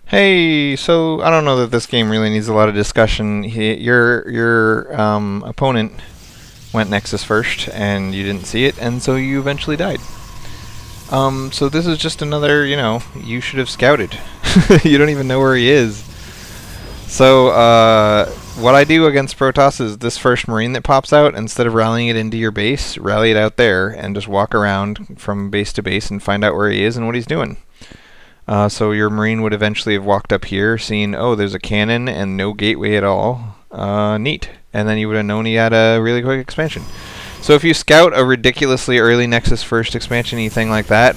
Hey, so I don't know that this game really needs a lot of discussion. Your opponent went Nexus first, and you didn't see it, and so you eventually died. So this is just another, you should have scouted. You don't even know where he is. So, what I do against Protoss is this first Marine that pops out, instead of rallying it into your base, rally it out there, and just walk around from base to base and find out where he is and what he's doing. So your Marine would eventually have walked up here, seen, oh, there's a cannon and no gateway at all. Neat. And then you would have known he had a really quick expansion. So if you scout a ridiculously early Nexus first expansion-y thing like that,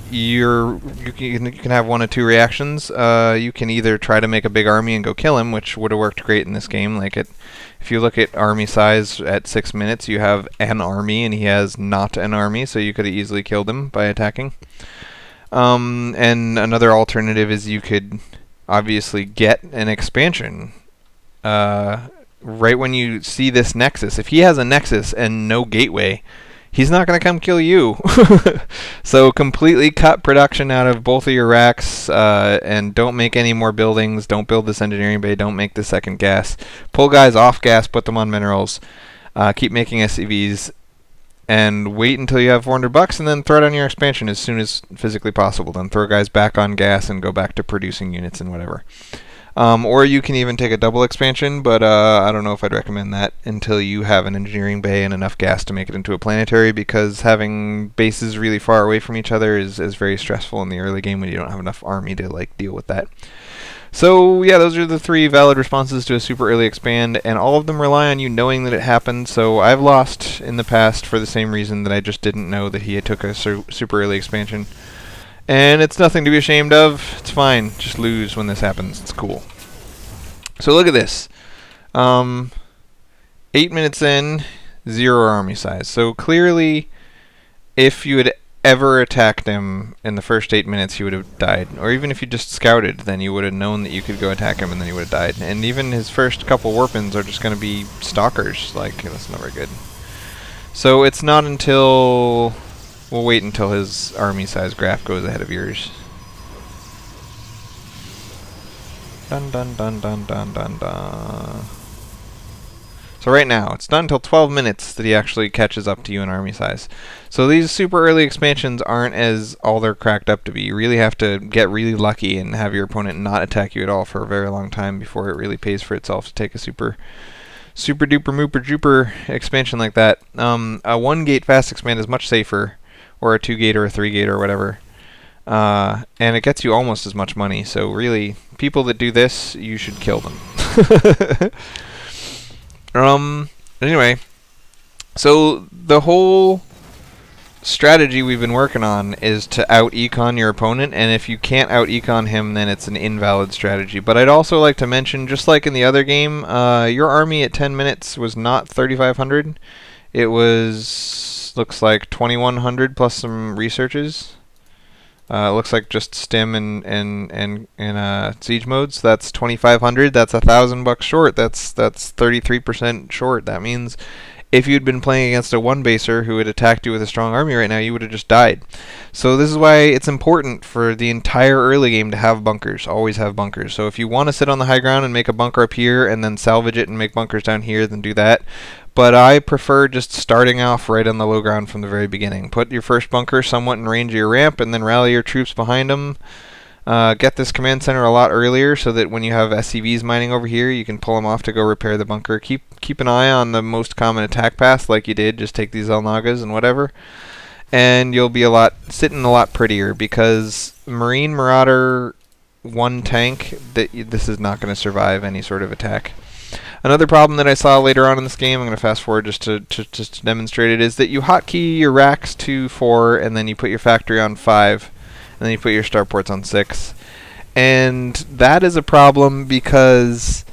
you can have one of two reactions. You can either try to make a big army and go kill him, which would have worked great in this game. If you look at army size at 6 minutes, you have an army, and he has not an army, so you could have easily killed him by attacking. And another alternative is you could obviously get an expansion right when you see this Nexus. If he has a Nexus and no gateway, he's not going to come kill you. So completely cut production out of both of your racks, and don't make any more buildings. Don't build this engineering bay. Don't make the second gas. Pull guys off gas, put them on minerals. Keep making SCVs. And wait until you have 400 bucks, and then throw it on your expansion as soon as physically possible. Then throw guys back on gas and go back to producing units and whatever. Or you can even take a double expansion, but I don't know if I'd recommend that until you have an engineering bay and enough gas to make it into a planetary, because having bases really far away from each other is very stressful in the early game when you don't have enough army to deal with that. So yeah, those are the three valid responses to a super early expand, and all of them rely on you knowing that it happened. So I've lost in the past for the same reason that I just didn't know that he had took a super early expansion. And it's nothing to be ashamed of. It's fine. Just lose when this happens. It's cool. So look at this. 8 minutes in, 0 army size. So clearly, if you had ever attacked him in the first 8 minutes, he would have died. Or even if you just scouted, then you would have known that you could go attack him and then he would have died. And even his first couple warpins are just going to be stalkers. That's not very good. So it's not until... We'll wait until his army size graph goes ahead of yours. Dun dun dun dun dun dun dun. So right now, it's not until 12 minutes that he actually catches up to you in army size. So these super early expansions aren't as all they're cracked up to be. You really have to get really lucky and have your opponent not attack you at all for a very long time before it really pays for itself to take a super duper mooper juper expansion like that. A 1 gate fast expand is much safer, or a 2 gate or a 3 gate or whatever. And it gets you almost as much money. So really, people that do this, you should kill them. Anyway, so the whole strategy we've been working on is to out-econ your opponent, and if you can't out-econ him, then it's an invalid strategy. But I'd also like to mention, just like in the other game, your army at 10 minutes was not 3,500. It was, looks like 2,100 plus some researches. It looks like just stim and siege modes. That's 2,500. That's $1,000 short. That's 33% short. That means if you'd been playing against a one baser who had attacked you with a strong army right now, you would have just died. So this is why it's important for the entire early game to have bunkers. Always have bunkers. So if you want to sit on the high ground and make a bunker up here and then salvage it and make bunkers down here, then do that. But I prefer just starting off right on the low ground from the very beginning. Put your first bunker somewhat in range of your ramp, and then rally your troops behind them. Get this command center a lot earlier so that when you have SCVs mining over here, you can pull them off to go repair the bunker. Keep an eye on the most common attack path like you did. Just take these Elnagas and whatever. And you'll be sitting a lot prettier, because Marine Marauder 1 tank, this is not going to survive any sort of attack. Another problem that I saw later on in this game, I'm going to fast forward just to demonstrate it, is that you hotkey your racks to 4, and then you put your factory on 5, and then you put your starports on 6. And that is a problem because,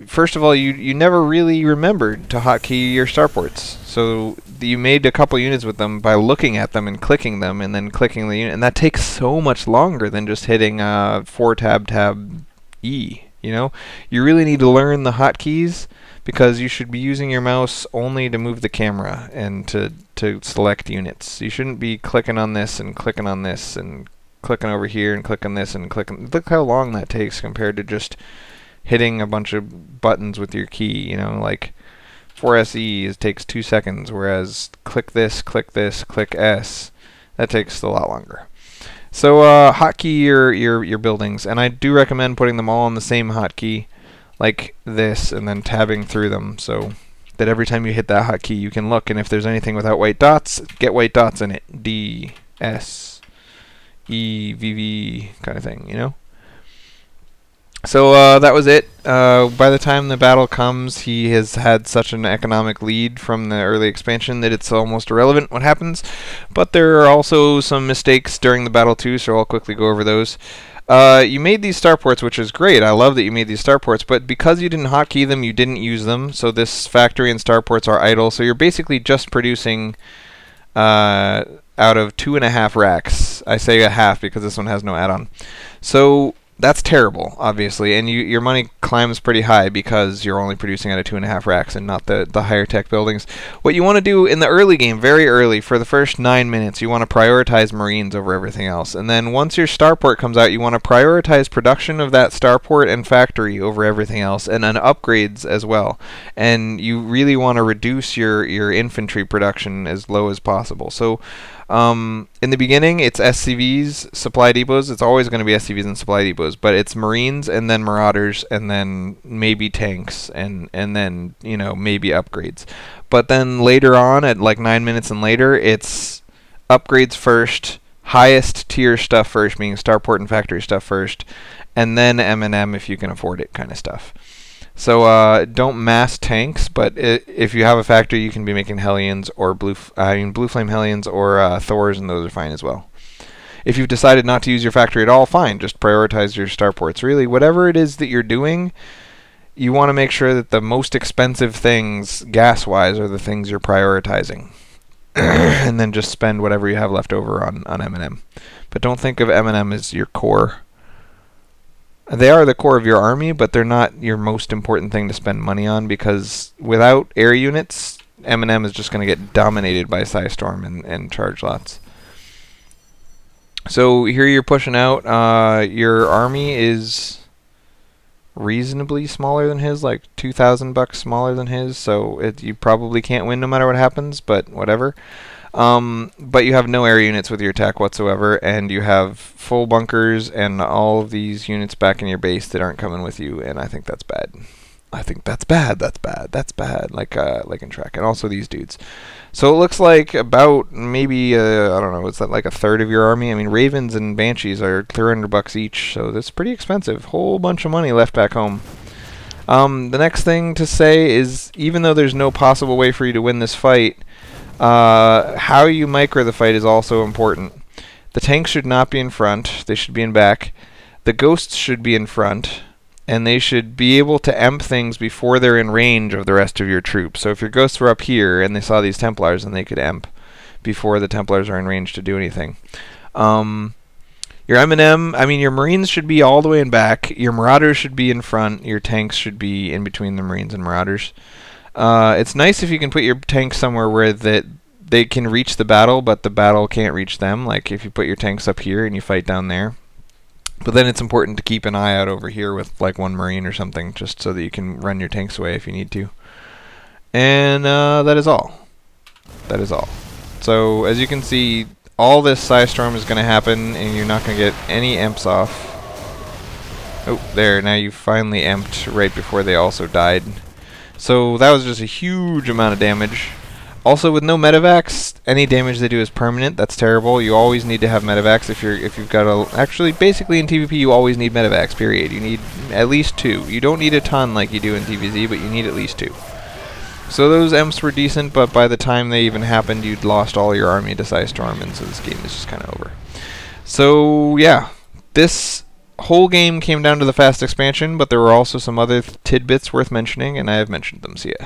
first of all, you never really remembered to hotkey your starports. So you made a couple units with them by looking at them and clicking them, and then clicking the unit, and that takes so much longer than just hitting 4 tab E. You really need to learn the hotkeys, because you should be using your mouse only to move the camera and to select units. You shouldn't be clicking on this and clicking on this and clicking over here and clicking this and clicking. Look how long that takes compared to just hitting a bunch of buttons with your key. You know, like for SE it takes 2 seconds, whereas click this, click S, that takes a lot longer. So hotkey your buildings, and I do recommend putting them all on the same hotkey, like this, and then tabbing through them so that every time you hit that hotkey you can look, and if there's anything without white dots, get white dots in it. D, S, E, V, V kind of thing, you know? So that was it. By the time the battle comes, he has had such an economic lead from the early expansion that it's almost irrelevant what happens. But there are also some mistakes during the battle too, so I'll quickly go over those. You made these starports, which is great. I love that you made these starports, but because you didn't hotkey them, you didn't use them. So this factory and starports are idle. So you're basically just producing out of 2.5 racks. I say a half because this one has no add-on. So that's terrible, obviously, and your money climbs pretty high because you're only producing out of 2.5 racks and not the higher tech buildings. What you want to do in the early game, very early, for the first 9 minutes, you want to prioritize Marines over everything else. And then once your starport comes out, you want to prioritize production of that starport and factory over everything else, and then upgrades as well. And you really want to reduce your infantry production as low as possible. So in the beginning, it's SCVs, supply depots. It's always going to be SCVs and supply depots, but it's Marines and then Marauders and then maybe tanks and then, you know, maybe upgrades. But then later on, at like 9 minutes and later, it's upgrades first, highest tier stuff first, meaning starport and factory stuff first, and then M&M if you can afford it kind of stuff. So don't mass tanks, but if you have a factory, you can be making Hellions or Blue Flame Hellions or Thors, and those are fine as well. If you've decided not to use your factory at all, fine. Just prioritize your starports. Really, whatever it is that you're doing, you want to make sure that the most expensive things, gas-wise, are the things you're prioritizing. And then just spend whatever you have left over on M&M. But don't think of M&M as your core. They are the core of your army, but they're not your most important thing to spend money on, because without air units, M&M is just going to get dominated by Psystorm and charge lots. So here you're pushing out. Your army is reasonably smaller than his, like 2,000 bucks smaller than his, so you probably can't win no matter what happens, but whatever. But you have no air units with your attack whatsoever, and you have full bunkers and all of these units back in your base that aren't coming with you, and I think that's bad. I think that's bad, that's bad, that's bad, like in track, and also these dudes. So it looks like about maybe, I don't know, is that like a third of your army? I mean, Ravens and Banshees are 300 bucks each, so that's pretty expensive. Whole bunch of money left back home. The next thing to say is, even though there's no possible way for you to win this fight, how you micro the fight is also important. The tanks should not be in front, they should be in back. The ghosts should be in front, and they should be able to emp things before they're in range of the rest of your troops. So if your ghosts were up here and they saw these Templars, then they could emp before the Templars are in range to do anything. Your M&M, I mean, your Marines should be all the way in back, your Marauders should be in front, your tanks should be in between the Marines and Marauders. It's nice if you can put your tanks somewhere where they can reach the battle, but the battle can't reach them. Like if you put your tanks up here and you fight down there. But then it's important to keep an eye out over here with like one Marine or something, just so that you can run your tanks away if you need to. And that is all. That is all. So as you can see, all this Psystorm is going to happen, and you're not going to get any emps off. Oh, there, now you finally emped right before they also died. So that was just a huge amount of damage. Also, with no medevacs, any damage they do is permanent. That's terrible. You always need to have medevacs if you've got a... Actually, basically in TVP, you always need medevacs, period. You need at least 2. You don't need a ton like you do in TVZ, but you need at least 2. So those emps were decent, but by the time they even happened, you'd lost all your army to Psystorm, and so this game is just kind of over. So, yeah. This whole game came down to the fast expansion, but there were also some other tidbits worth mentioning, and I have mentioned them. See ya.